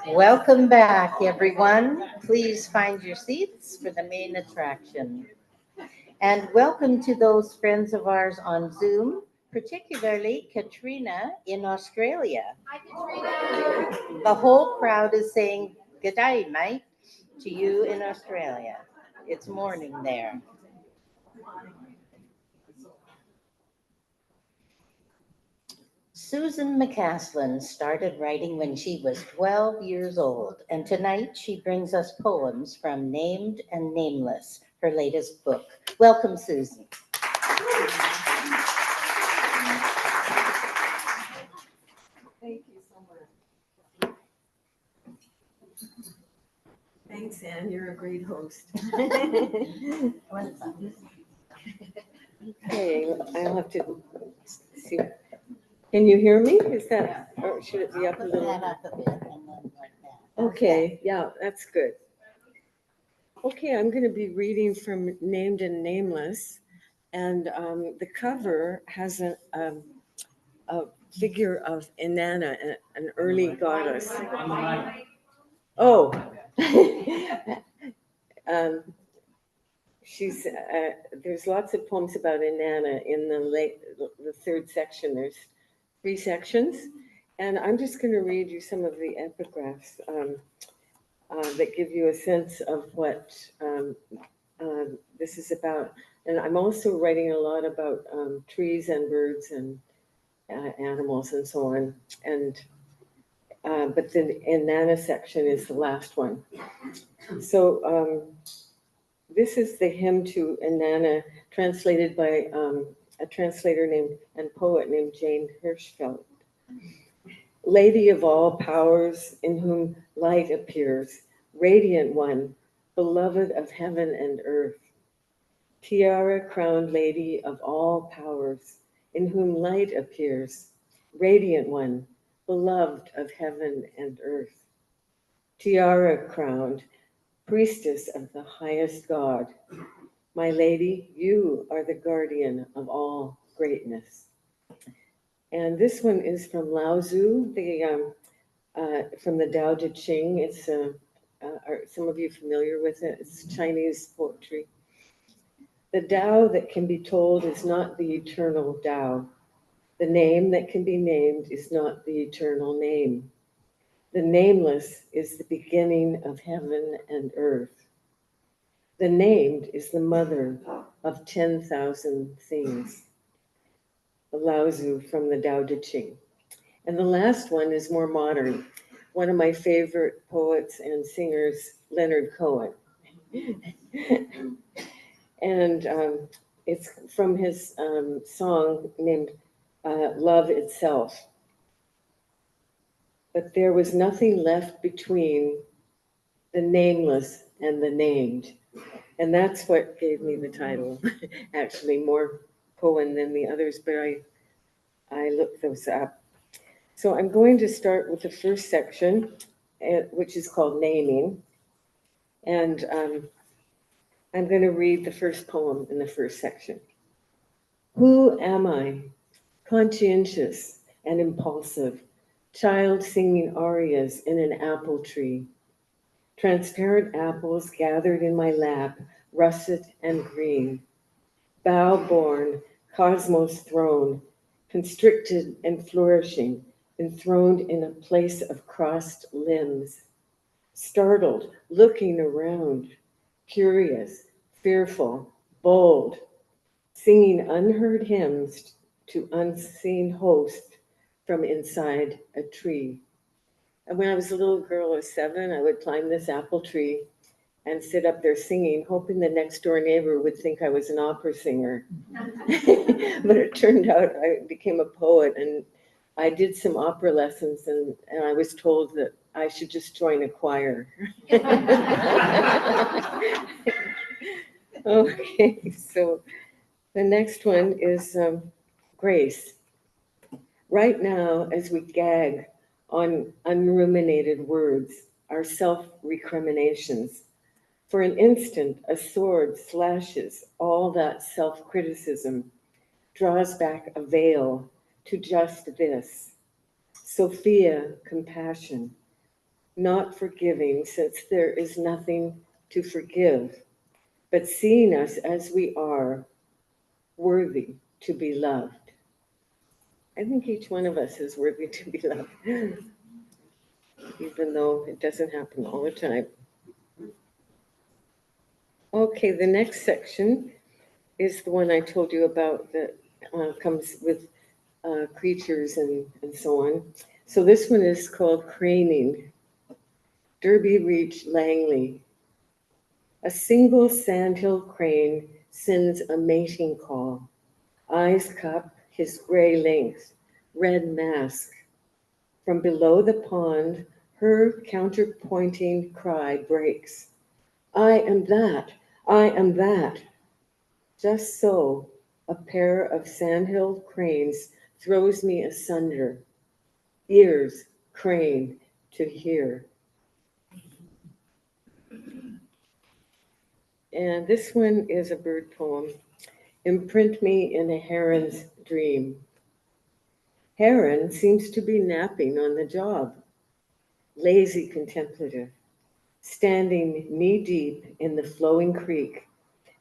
Welcome back, everyone. Please find your seats for the main attraction. And welcome to those friends of ours on Zoom, particularly Katrina in Australia. Hi, Katrina. The whole crowd is saying good day, mate, to you in Australia. It's morning there. Susan McCaslin started writing when she was 12 years old, and tonight she brings us poems from Named and Nameless, her latest book. Welcome, Susan. Thank you so much. Thanks, Anne. You're a great host. Okay, I'll have to see. Can you hear me? Is that, or should it be up a Put little? that up a bit and then like that. Okay, yeah, that's good. Okay, I'm going to be reading from Named and Nameless, and the cover has a figure of Inanna, an early goddess. Oh, she's there's lots of poems about Inanna in the third section. There's 3 sections, and I'm just going to read you some of the epigraphs that give you a sense of what this is about. And I'm also writing a lot about trees and birds and animals and so on. And but the Inanna section is the last one. So this is the hymn to Inanna, translated by a translator named and poet named Jane Hirschfeld. Lady of all powers, in whom light appears, radiant one, beloved of heaven and earth. Tiara-crowned lady of all powers, in whom light appears, radiant one, beloved of heaven and earth. Tiara-crowned, priestess of the highest God, my lady, you are the guardian of all greatness. And this one is from Lao Tzu, from the Tao Te Ching. It's are some of you familiar with it? It's Chinese poetry. The Tao that can be told is not the eternal Tao. The name that can be named is not the eternal name. The nameless is the beginning of heaven and earth. The named is the mother of 10,000 things. Lao Tzu from the Tao Te Ching. And the last one is more modern. One of my favorite poets and singers, Leonard Cohen. And it's from his song named Love Itself. But there was nothing left between the nameless and the named. And that's what gave me the title. Actually, more Cohen than the others, but I looked those up. So I'm going to start with the first section, which is called Naming. And I'm going to read the first poem in the first section. Who am I? Conscientious and impulsive, child singing arias in an apple tree. Transparent apples gathered in my lap, russet and green. Bough-born, cosmos throne, constricted and flourishing, enthroned in a place of crossed limbs. Startled, looking around, curious, fearful, bold, singing unheard hymns to unseen host from inside a tree. And when I was a little girl of 7, I would climb this apple tree and sit up there singing, hoping the next door neighbor would think I was an opera singer. But it turned out I became a poet, and I did some opera lessons, and I was told that I should just join a choir. Okay, so the next one is grace. Right now, as we gag on unruminated words, our self-recriminations, for an instant, a sword slashes all that self-criticism, draws back a veil to just this. Sophia, compassion, not forgiving since there is nothing to forgive, but seeing us as we are, worthy to be loved. I think each one of us is worthy to be loved, even though it doesn't happen all the time. Okay, the next section is the one I told you about that comes with creatures and so on. So this one is called Craning. Derby Reach, Langley. A single sandhill crane sends a mating call. Eyes cup his gray length, red mask. From below the pond, her counterpointing cry breaks. I am that, I am that. Just so, a pair of sandhill cranes throws me asunder. Ears crane to hear. And this one is a bird poem. Imprint me in a heron's dream. Heron seems to be napping on the job, lazy contemplative, standing knee-deep in the flowing creek,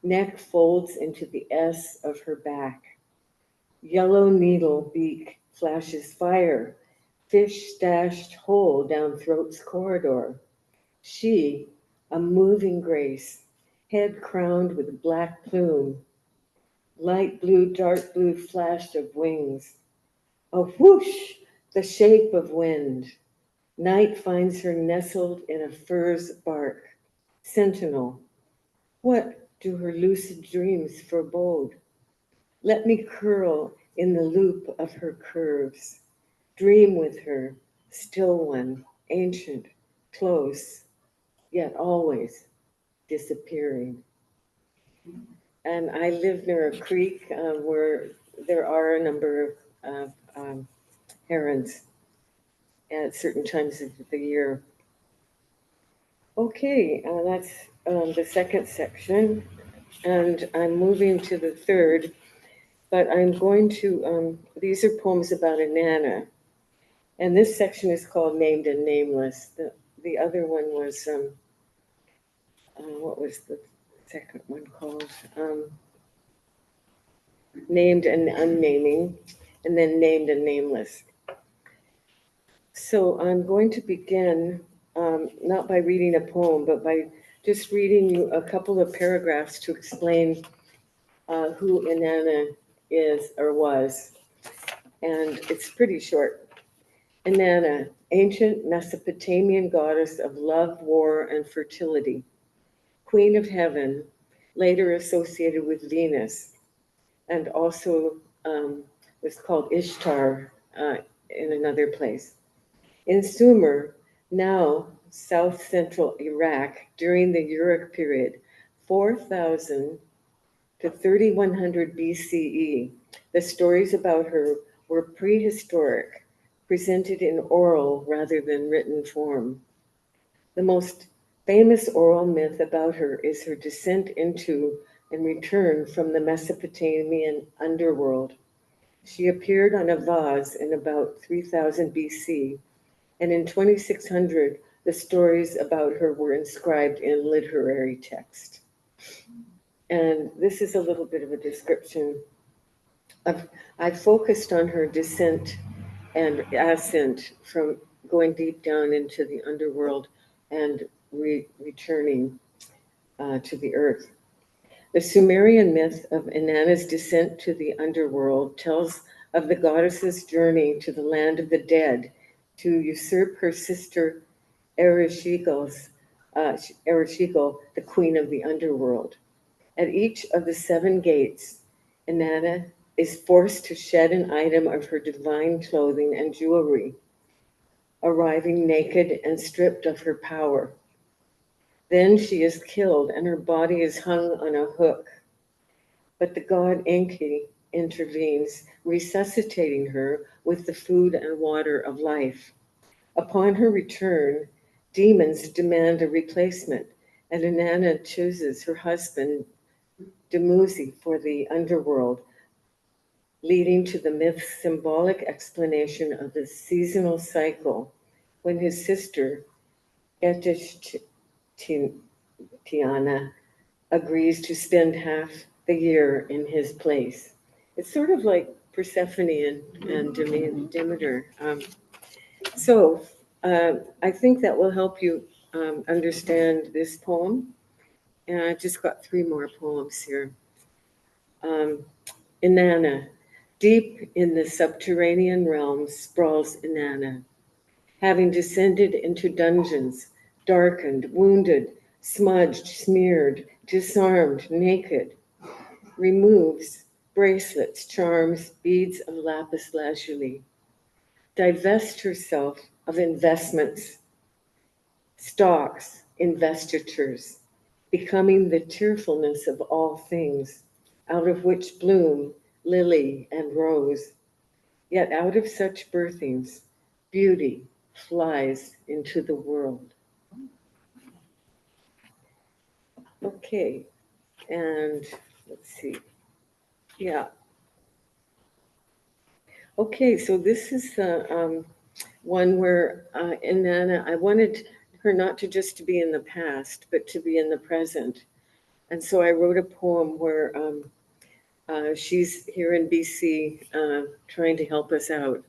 neck folds into the S of her back. Yellow needle beak flashes fire, fish stashed whole down throat's corridor. She, a moving grace, head crowned with black plume, light blue, dark blue flash of wings. A whoosh, the shape of wind. Night finds her nestled in a furze bark. Sentinel, what do her lucid dreams forebode? Let me curl in the loop of her curves. Dream with her, still one, ancient, close, yet always disappearing. And I live near a creek where there are a number of herons at certain times of the year. Okay, that's the second section, and I'm moving to the third, but I'm going to, these are poems about Inanna, and this section is called Named and Nameless. The other one was, what was the second one called? Named and Unnaming, and then Named and Nameless. So I'm going to begin not by reading a poem, but by just reading you a couple of paragraphs to explain who Inanna is or was. And it's pretty short. Inanna, ancient Mesopotamian goddess of love, war, and fertility, queen of heaven, later associated with Venus, and also was called Ishtar in another place. In Sumer, now south central Iraq, during the Uruk period, 4000 to 3100 BCE, the stories about her were prehistoric, presented in oral rather than written form. The most famous oral myth about her is her descent into and return from the Mesopotamian underworld. She appeared on a vase in about 3000 BC, and in 2600, the stories about her were inscribed in literary text. And this is a little bit of a description I focused on her descent and ascent from going deep down into the underworld and returning to the earth. The Sumerian myth of Inanna's descent to the underworld tells of the goddess's journey to the land of the dead to usurp her sister Ereshkigal, the queen of the underworld. At each of the 7 gates, Inanna is forced to shed an item of her divine clothing and jewelry, arriving naked and stripped of her power. Then she is killed and her body is hung on a hook. But the god Enki intervenes, resuscitating her with the food and water of life. Upon her return, demons demand a replacement, and Inanna chooses her husband, Dumuzi, for the underworld, leading to the myth's symbolic explanation of the seasonal cycle when his sister, Tiana, agrees to spend half the year in his place. It's sort of like Persephone and Demeter. So I think that will help you understand this poem. And I've just got 3 more poems here. Inanna. Deep in the subterranean realms sprawls Inanna, having descended into dungeons, darkened, wounded, smudged, smeared, disarmed, naked, removes bracelets, charms, beads of lapis lazuli, divests herself of investments, stocks, investitures, becoming the tearfulness of all things, out of which bloom lily and rose. Yet out of such birthings, beauty flies into the world. Okay, and let's see. Yeah. Okay, so this is the one where Inanna, I wanted her not to just to be in the past, but to be in the present. And so I wrote a poem where she's here in BC trying to help us out.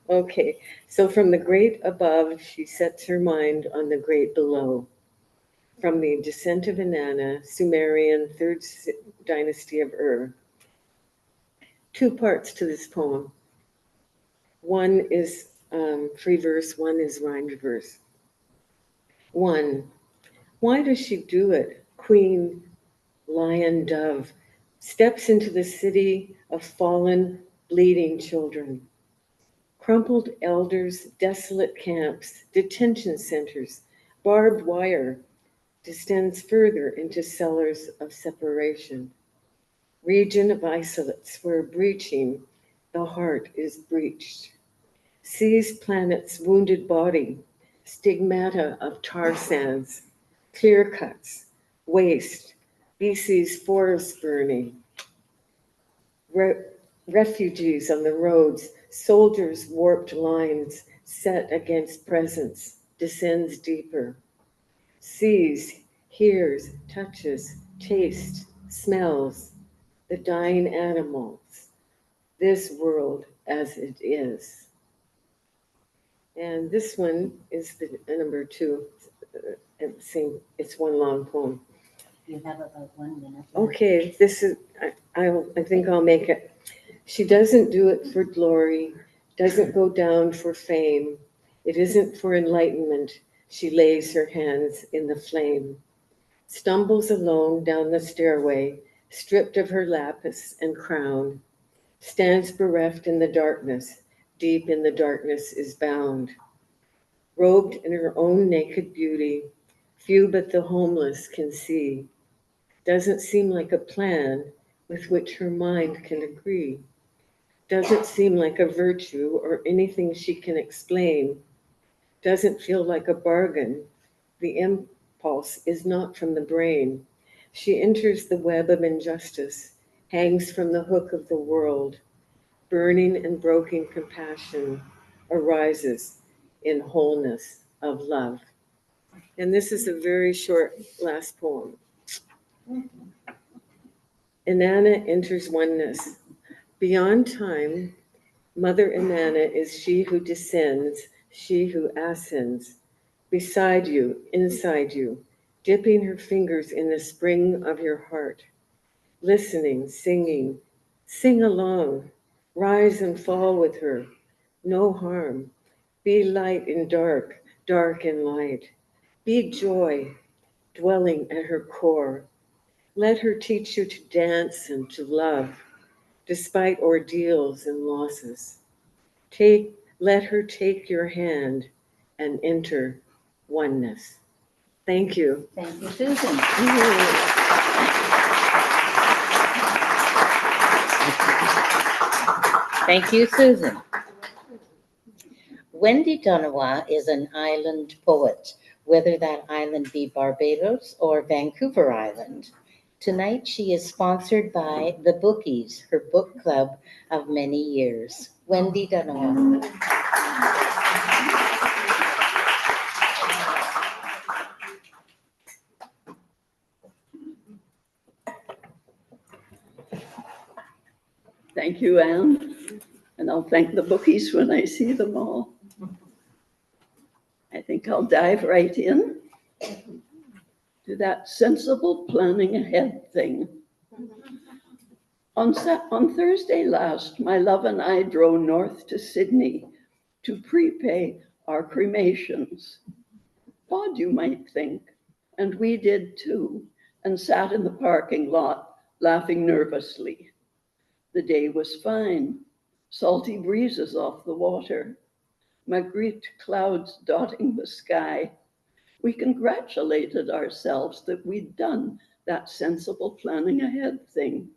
Okay, so from the great above, she sets her mind on the great below. From the Descent of Inanna, Sumerian 3rd dynasty of Ur. 2 parts to this poem. One is free verse, one is rhymed verse. 1. Why does she do it? Queen, lion, dove, steps into the city of fallen, bleeding children. Crumpled elders, desolate camps, detention centers, barbed wire descends further into cellars of separation. Region of isolates where breaching, the heart is breached. Sees planet's wounded body, stigmata of tar sands, clear cuts, waste, BC's forest burning, refugees on the roads, soldiers' warped lines set against presence, descends deeper, sees, hears, touches, tastes, smells, the dying animals, this world as it is. And this one is the number 2. It's one long poem. You have about 1 minute. Okay, this is, I think I'll make it. She doesn't do it for glory, doesn't go down for fame. It isn't for enlightenment. She lays her hands in the flame. Stumbles alone down the stairway, stripped of her lapis and crown. Stands bereft in the darkness, deep in the darkness is bound. Robed in her own naked beauty, few but the homeless can see. Doesn't seem like a plan with which her mind can agree. Doesn't seem like a virtue or anything she can explain. Doesn't feel like a bargain. The impulse is not from the brain. She enters the web of injustice, hangs from the hook of the world. Burning and broken compassion arises in wholeness of love. And this is a very short last poem. Inanna enters oneness. Beyond time, Mother Inanna is she who descends, she who ascends. Beside you, inside you, dipping her fingers in the spring of your heart. Listening, singing, sing along, rise and fall with her, no harm. Be light in dark, dark in light. Be joy, dwelling at her core. Let her teach you to dance and to love, despite ordeals and losses. Let her take your hand and enter oneness. Thank you. Thank you, Susan. Thank you, Susan. Wendy Donawa is an island poet, whether that island be Barbados or Vancouver Island. Tonight, she is sponsored by the Bookies, her book club of many years. Wendy Donawa. Thank you, Anne. And I'll thank the bookies when I see them all. I think I'll dive right in to that sensible planning ahead thing. On Thursday last, my love and I drove north to Sydney to prepay our cremations. Odd, you might think, and we did too, and sat in the parking lot laughing nervously. The day was fine, salty breezes off the water, Magritte clouds dotting the sky. We congratulated ourselves that we'd done that sensible planning ahead thing.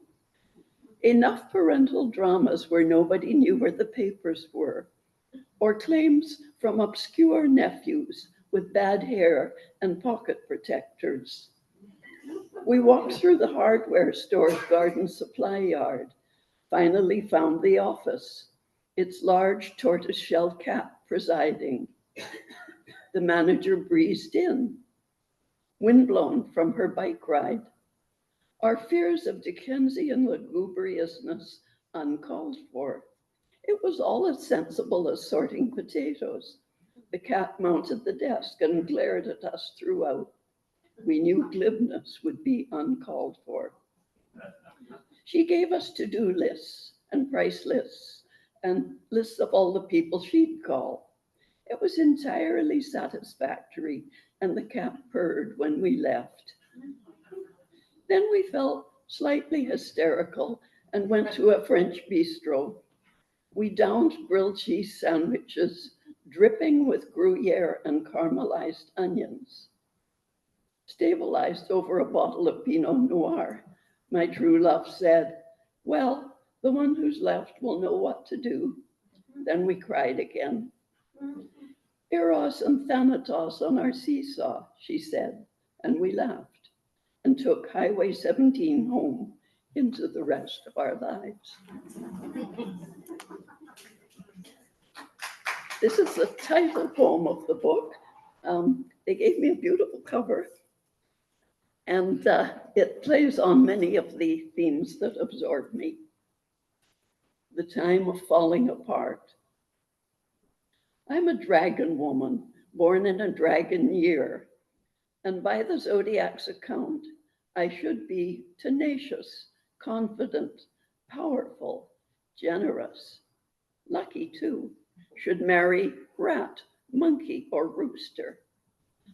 Enough parental dramas where nobody knew where the papers were, or claims from obscure nephews with bad hair and pocket protectors. We walked through the hardware store's garden supply yard, finally found the office, its large tortoiseshell cat presiding. The manager breezed in, windblown from her bike ride. Our fears of Dickensian lugubriousness uncalled for. It was all as sensible as sorting potatoes. The cat mounted the desk and glared at us throughout. We knew glibness would be uncalled for. She gave us to-do lists and price lists and lists of all the people she'd call. It was entirely satisfactory, and the cat purred when we left. Then we felt slightly hysterical and went to a French bistro. We downed grilled cheese sandwiches, dripping with Gruyere and caramelized onions. Stabilized over a bottle of Pinot Noir, my true love said, "Well, the one who's left will know what to do." Then we cried again. "Eros and Thanatos on our seesaw," she said, and we laughed and took Highway 17 home into the rest of our lives. This is the title poem of the book. They gave me a beautiful cover, and it plays on many of the themes that absorb me. The time of falling apart. I'm a dragon woman, born in a dragon year, and by the zodiac's account, I should be tenacious, confident, powerful, generous, lucky too, should marry rat, monkey, or rooster.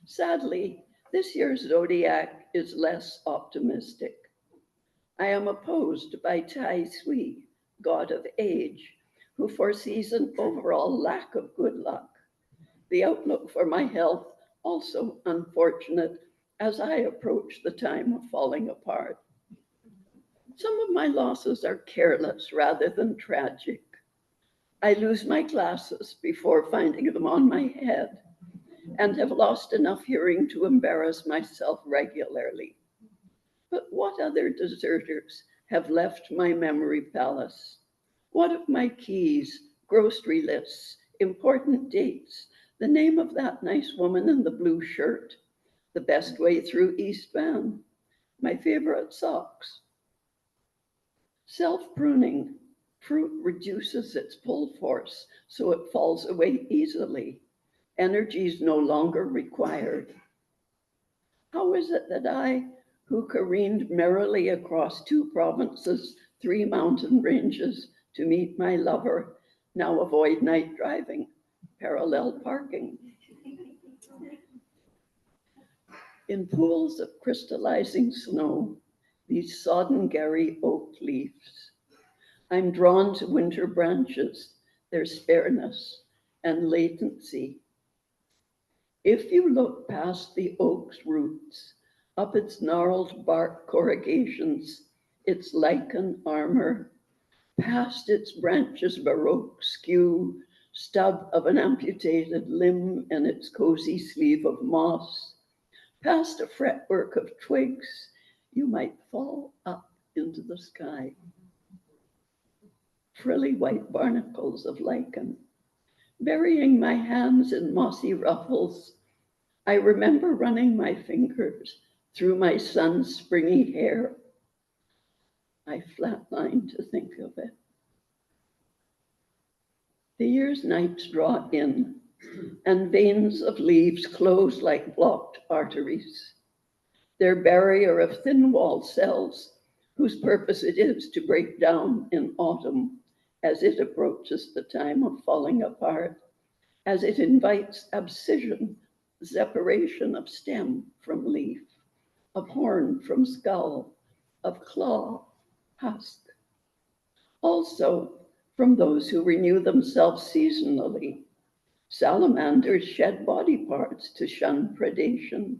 Sadly, this year's zodiac is less optimistic. I am opposed by Tai Sui, god of age, who foresees an overall lack of good luck. The outlook for my health also unfortunate as I approach the time of falling apart. Some of my losses are careless rather than tragic. I lose my glasses before finding them on my head and have lost enough hearing to embarrass myself regularly. But what other deserters have left my memory palace? What of my keys, grocery lists, important dates, the name of that nice woman in the blue shirt, the best way through East Van, my favorite socks? Self-pruning. Fruit reduces its pull force, so it falls away easily. Energy is no longer required. How is it that I, who careened merrily across 2 provinces, 3 mountain ranges to meet my lover, now avoid night driving, parallel parking? In pools of crystallizing snow, these sodden Gary oak leaves, I'm drawn to winter branches, their spareness and latency. If you look past the oak's roots, up its gnarled bark corrugations, its lichen armor, past its branches' baroque skew, stub of an amputated limb and its cozy sleeve of moss, past a fretwork of twigs, you might fall up into the sky. Frilly white barnacles of lichen, burying my hands in mossy ruffles. I remember running my fingers through my son's springy hair. I flatlined to think of it. The year's nights draw in, and veins of leaves close like blocked arteries. Their barrier of thin-walled cells, whose purpose it is to break down in autumn as it approaches the time of falling apart, as it invites abscission, separation of stem from leaf, of horn from skull, of claw, husk. Also, from those who renew themselves seasonally, salamanders shed body parts to shun predation,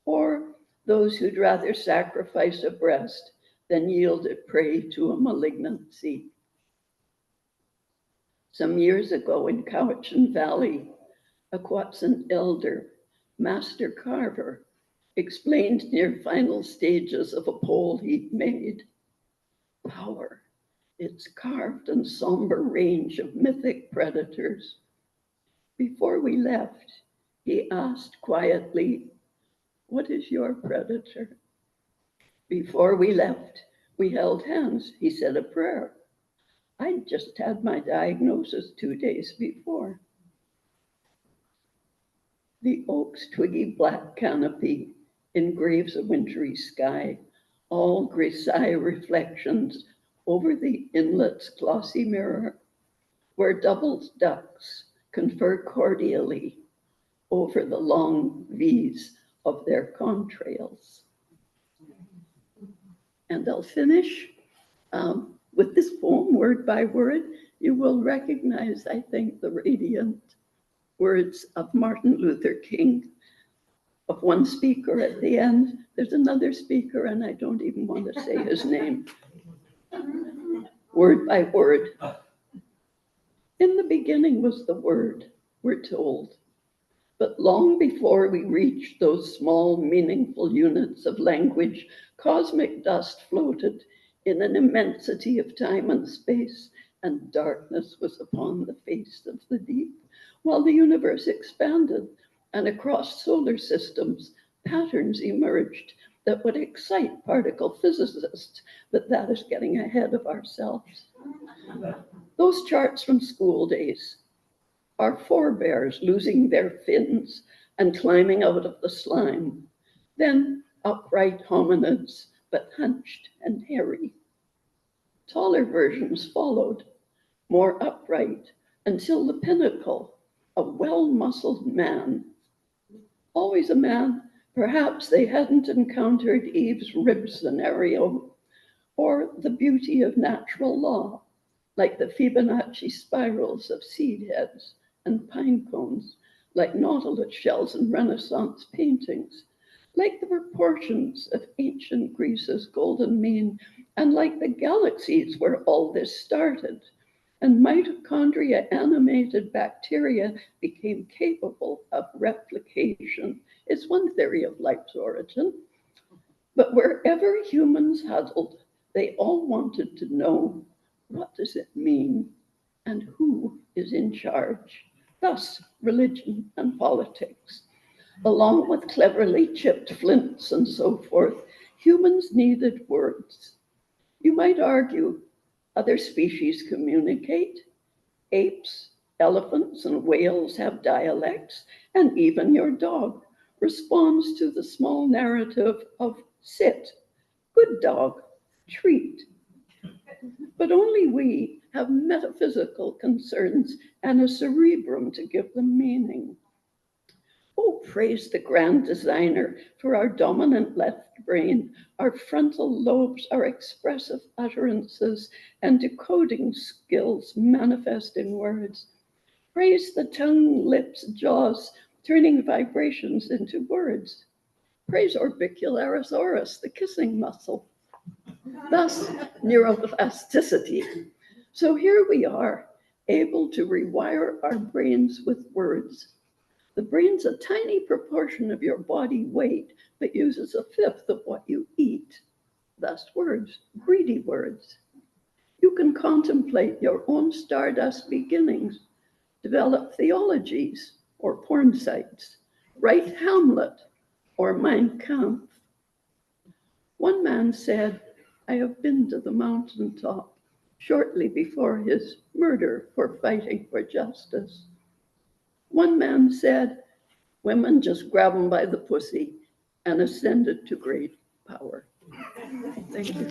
or those who'd rather sacrifice a breast than yield it prey to a malignancy. Some years ago in Cowichan Valley, a Quatsin elder, master carver, explained near final stages of a pole he'd made. Power, its carved and somber range of mythic predators. Before we left, he asked quietly, "What is your predator?" Before we left, we held hands. He said a prayer. I'd just had my diagnosis 2 days before. The oak's twiggy black canopy engraves a wintry sky, all grisaille reflections over the inlet's glossy mirror, where doubled ducks confer cordially over the long V's of their contrails. And I'll finish with this poem, word by word. You will recognize, I think, the radiant words of Martin Luther King, of one speaker at the end. There's another speaker, and I don't even want to say his name. Word by word. In the beginning was the Word, we're told. But long before we reached those small, meaningful units of language, cosmic dust floated in an immensity of time and space, and darkness was upon the face of the deep, while the universe expanded, and across solar systems, patterns emerged that would excite particle physicists, but that is getting ahead of ourselves. Those charts from school days, our forebears losing their fins and climbing out of the slime, then upright hominids, but hunched and hairy. Taller versions followed, more upright, until the pinnacle, a well-muscled man. Always a man. Perhaps they hadn't encountered Eve's rib scenario, or the beauty of natural law, like the Fibonacci spirals of seed heads and pine cones, like nautilus shells in Renaissance paintings, like the proportions of ancient Greece's golden mean, and like the galaxies where all this started. And mitochondria animated bacteria became capable of replication. It's one theory of life's origin. But wherever humans huddled, they all wanted to know, what does it mean? And who is in charge? Thus, religion and politics. Along with cleverly chipped flints and so forth, humans needed words. You might argue other species communicate. Apes, elephants, and whales have dialects, and even your dog responds to the small narrative of sit, good dog, treat. But only we have metaphysical concerns and a cerebrum to give them meaning. Oh, praise the grand designer for our dominant left brain, our frontal lobes, our expressive utterances, and decoding skills manifest in words. Praise the tongue, lips, jaws, turning vibrations into words. Praise orbicularis, the kissing muscle. Thus, neuroplasticity. So here we are, able to rewire our brains with words. The brain's a tiny proportion of your body weight, but uses a fifth of what you eat. Thus words, greedy words. You can contemplate your own stardust beginnings, develop theologies or porn sites, write Hamlet or Mein Kampf. One man said, I have been to the mountaintop shortly before his murder for fighting for justice. One man said, women just grab him by the pussy and ascended to great power. Thank you.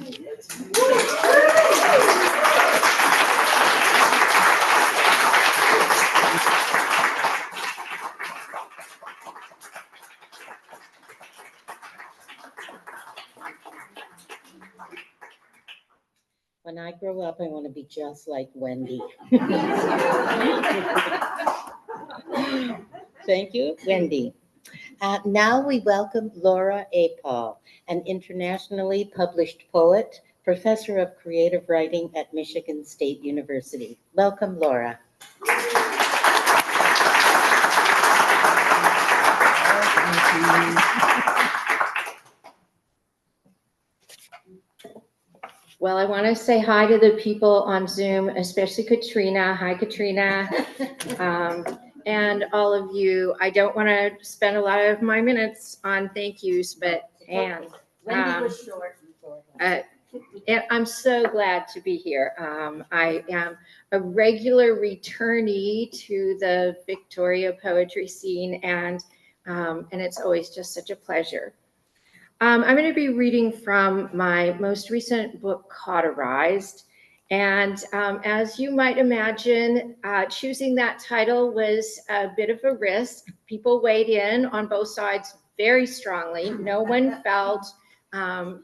When I grow up, I want to be just like Wendy. Thank you, Wendy. Now we welcome Laura Apol, an internationally published poet, professor of creative writing at Michigan State University. Welcome, Laura. Well, I want to say hi to the people on Zoom, especially Katrina. Hi, Katrina. And all of you. I don't want to spend a lot of my minutes on thank yous, but Anne. Wendy was short before. I'm so glad to be here. I am a regular returnee to the Victoria poetry scene, and it's always just such a pleasure. I'm going to be reading from my most recent book, Cauterized. And as you might imagine, choosing that title was a bit of a risk. People weighed in on both sides very strongly. No one felt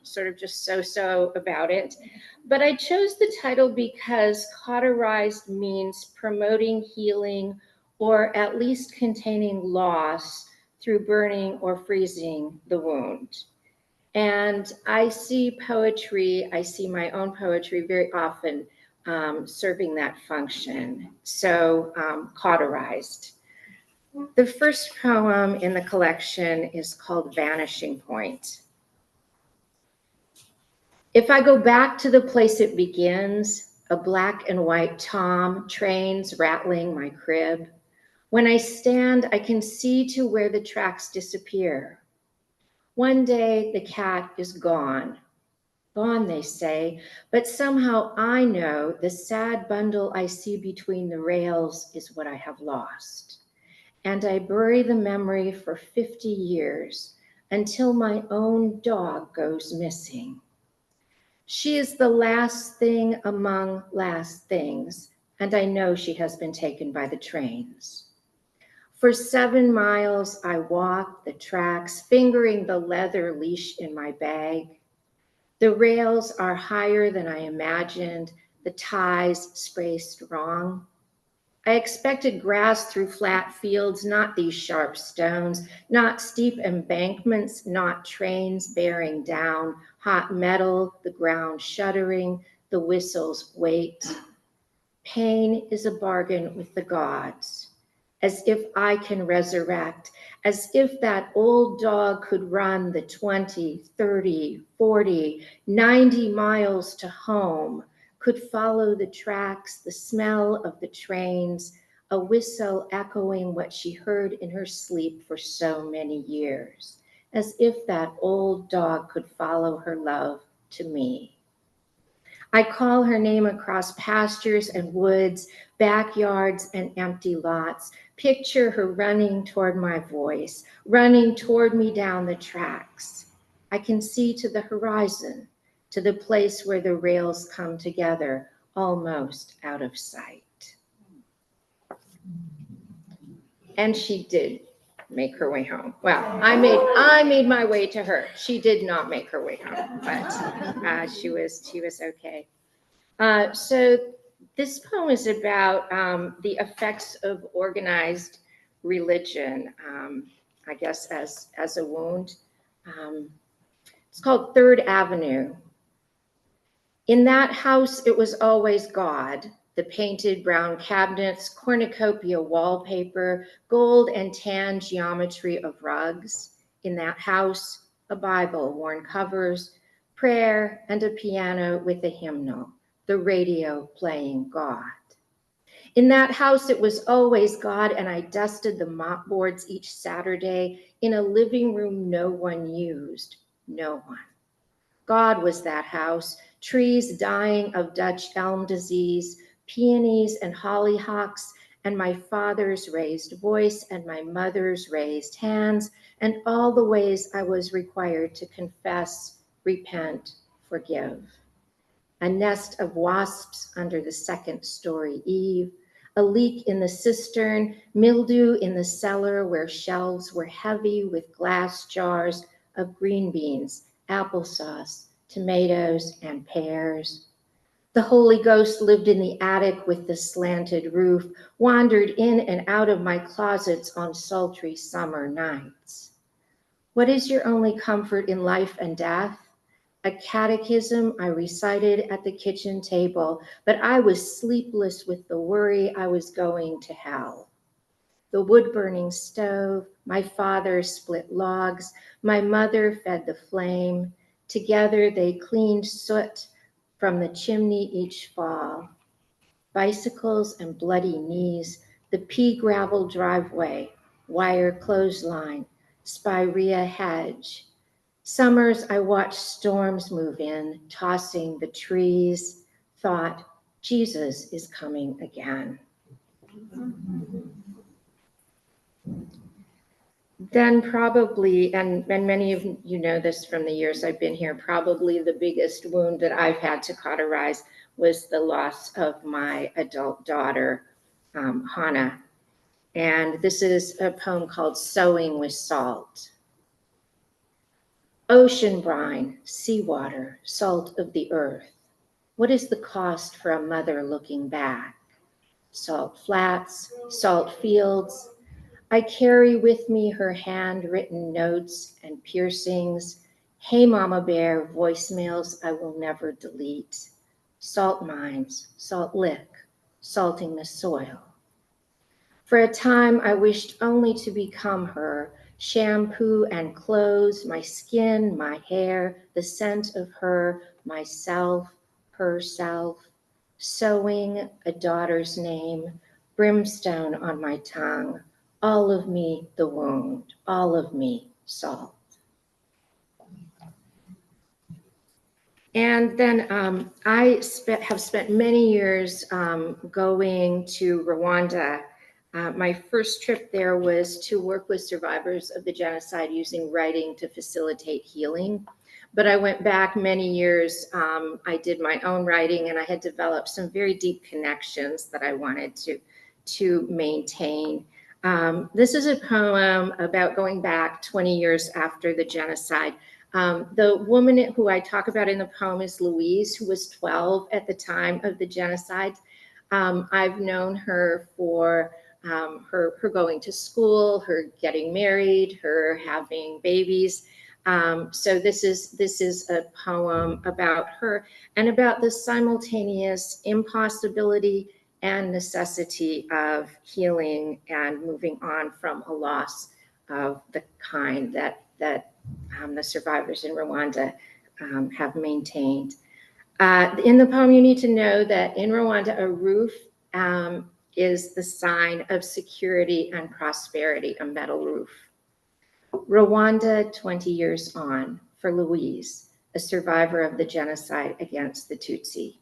sort of just so-so about it. But I chose the title because cauterized means promoting healing or at least containing loss through burning or freezing the wound. And I see poetry, I see my own poetry very often serving that function. So Cauterized. The first poem in the collection is called Vanishing Point. If I go back to the place it begins, a black and white tom, trains rattling my crib. When I stand, I can see to where the tracks disappear. One day the cat is gone. Gone, they say, but somehow I know the sad bundle I see between the rails is what I have lost. And I bury the memory for 50 years until my own dog goes missing. She is the last thing among last things, and I know she has been taken by the trains. For 7 miles, I walk the tracks, fingering the leather leash in my bag. The rails are higher than I imagined, the ties spaced wrong. I expected grass through flat fields, not these sharp stones, not steep embankments, not trains bearing down, hot metal, the ground shuddering, the whistles wait. Pain is a bargain with the gods. As if I can resurrect, as if that old dog could run the 20, 30, 40, 90 miles to home, could follow the tracks, the smell of the trains, a whistle echoing what she heard in her sleep for so many years, as if that old dog could follow her love to me. I call her name across pastures and woods, backyards and empty lots. Picture her running toward my voice, running toward me down the tracks. I can see to the horizon, to the place where the rails come together, almost out of sight. And she did make her way home. Well, I made my way to her. She did not make her way home, but she was okay. So this poem is about the effects of organized religion, I guess as a wound. It's called Third Avenue. In that house, it was always God. the painted brown cabinets, cornucopia wallpaper, gold and tan geometry of rugs. In that house, a Bible, worn covers, prayer, and a piano with a hymnal, the radio playing God. In that house, it was always God, and I dusted the mop boards each Saturday in a living room no one used, no one. God was that house, trees dying of Dutch elm disease, peonies and hollyhocks, and my father's raised voice and my mother's raised hands, and all the ways I was required to confess, repent, forgive. A nest of wasps under the second story eave, a leak in the cistern, mildew in the cellar where shelves were heavy with glass jars of green beans, applesauce, tomatoes, and pears. The Holy Ghost lived in the attic with the slanted roof, wandered in and out of my closets on sultry summer nights. What is your only comfort in life and death? A catechism I recited at the kitchen table, but I was sleepless with the worry I was going to hell. The wood-burning stove, my father split logs, my mother fed the flame. Together they cleaned soot from the chimney each fall. Bicycles and bloody knees, the pea gravel driveway, wire clothesline, spirea hedge. Summers I watched storms move in, tossing the trees, thought, Jesus is coming again. Then probably, and many of you know this from the years I've been here, probably the biggest wound that I've had to cauterize was the loss of my adult daughter, Hannah. And this is a poem called Sewing with Salt. Ocean brine, seawater, salt of the earth. What is the cost for a mother looking back? Salt flats, salt fields. I carry with me her handwritten notes and piercings. Hey, Mama Bear, voicemails I will never delete. Salt mines, salt lick, salting the soil. For a time, I wished only to become her, shampoo and clothes, my skin, my hair, the scent of her, myself, herself, sewing a daughter's name, brimstone on my tongue, all of me the wound, all of me salt. And then I have spent many years going to Rwanda. My first trip there was to work with survivors of the genocide using writing to facilitate healing. But I went back many years. I did my own writing, and I had developed some very deep connections that I wanted to maintain. This is a poem about going back 20 years after the genocide. The woman who I talk about in the poem is Louise, who was 12 at the time of the genocide. I've known her for her going to school, her getting married, her having babies. So this is a poem about her and about the simultaneous impossibility and necessity of healing and moving on from a loss of the kind that the survivors in Rwanda have maintained. In the poem, you need to know that in Rwanda, a roof is the sign of security and prosperity, a metal roof. Rwanda, 20 years on, for Louise, a survivor of the genocide against the Tutsi.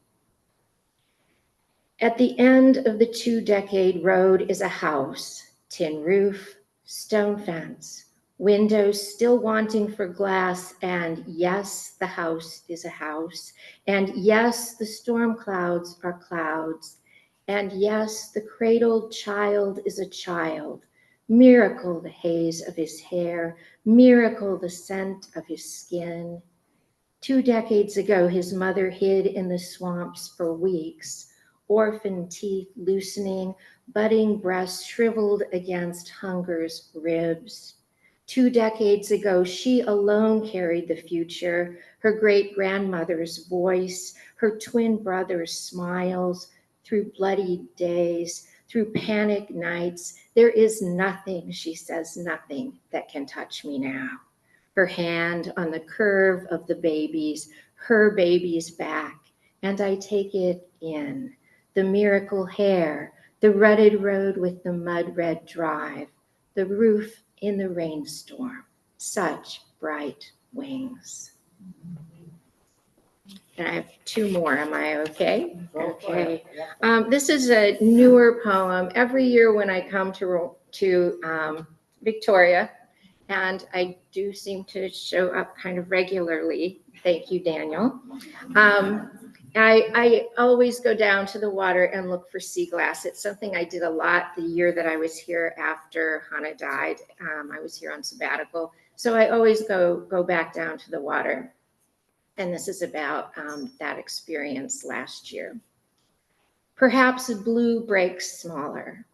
At the end of the 2-decade road is a house, tin roof, stone fence, windows still wanting for glass, and yes, the house is a house, and yes, the storm clouds are clouds, and yes, the cradled child is a child. Miracle the haze of his hair, miracle the scent of his skin. 2 decades ago, his mother hid in the swamps for weeks, orphan teeth loosening, budding breasts shriveled against hunger's ribs. 2 decades ago, she alone carried the future, her great-grandmother's voice, her twin brother's smiles, through bloody days, through panic nights. There is nothing, she says, nothing that can touch me now. Her hand on the curve of the baby's, her baby's back, and I take it in. The miracle hair, the rutted road with the mud red drive, the roof in the rainstorm, such bright wings. And I have two more. Am I okay? Okay. This is a newer poem. Every year when I come to Victoria, and I do seem to show up kind of regularly. Thank you, Daniel. I always go down to the water and look for sea glass. It's something I did a lot the year that I was here after Hannah died. I was here on sabbatical. So I always go back down to the water. And this is about that experience last year. Perhaps blue breaks smaller.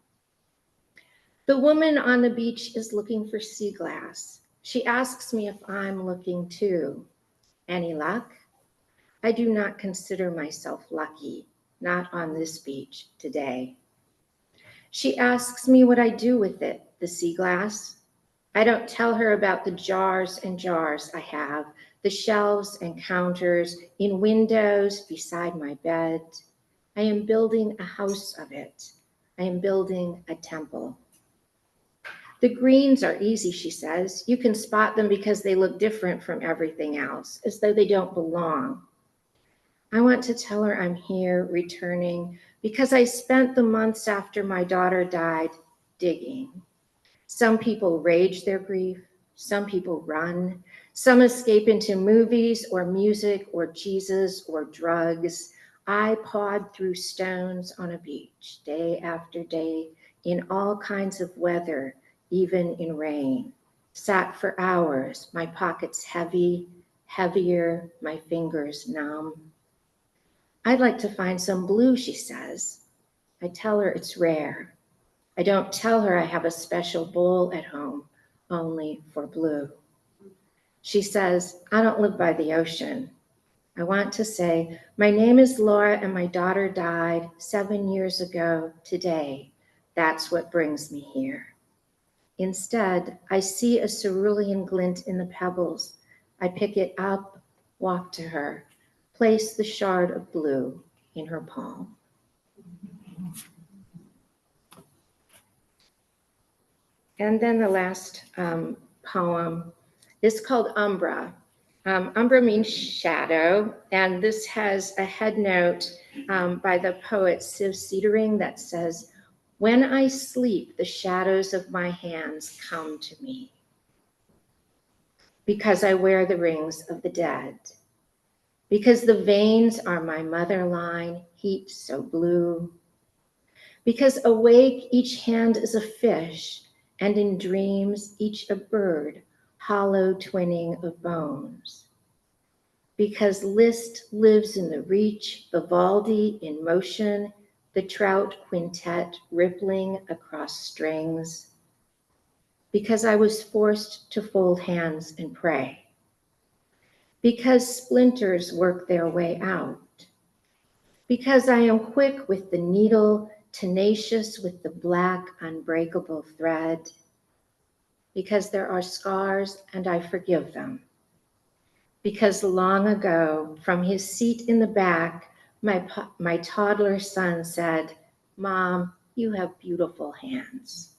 The woman on the beach is looking for sea glass. She asks me if I'm looking too. Any luck? I do not consider myself lucky, not on this beach today. She asks me what I do with it, the sea glass. I don't tell her about the jars and jars I have, the shelves and counters in windows beside my bed. I am building a house of it. I am building a temple. The greens are easy, she says. You can spot them because they look different from everything else, as though they don't belong. I want to tell her I'm here, returning, because I spent the months after my daughter died digging. Some people rage their grief. Some people run. Some escape into movies or music or Jesus or drugs. I pawed through stones on a beach day after day in all kinds of weather, even in rain. Sat for hours, my pockets heavy, heavier, my fingers numb. I'd like to find some blue, she says. I tell her it's rare. I don't tell her I have a special bowl at home, only for blue. She says, I don't live by the ocean. I want to say, my name is Laura and my daughter died 7 years ago today. That's what brings me here. Instead, I see a cerulean glint in the pebbles. I pick it up, walk to her, place the shard of blue in her palm. And then the last poem is called Umbra. Umbra means shadow, and this has a head note by the poet Siv Cedering that says, when I sleep, the shadows of my hands come to me, because I wear the rings of the dead, because the veins are my mother line, heat so blue, because awake each hand is a fish, and in dreams each a bird, hollow twinning of bones. Because Liszt lives in the reach, Vivaldi in motion, the trout quintet rippling across strings. Because I was forced to fold hands and pray. Because splinters work their way out. Because I am quick with the needle, tenacious with the black unbreakable thread. Because there are scars and I forgive them. Because long ago, from his seat in the back, my toddler son said, Mom, you have beautiful hands.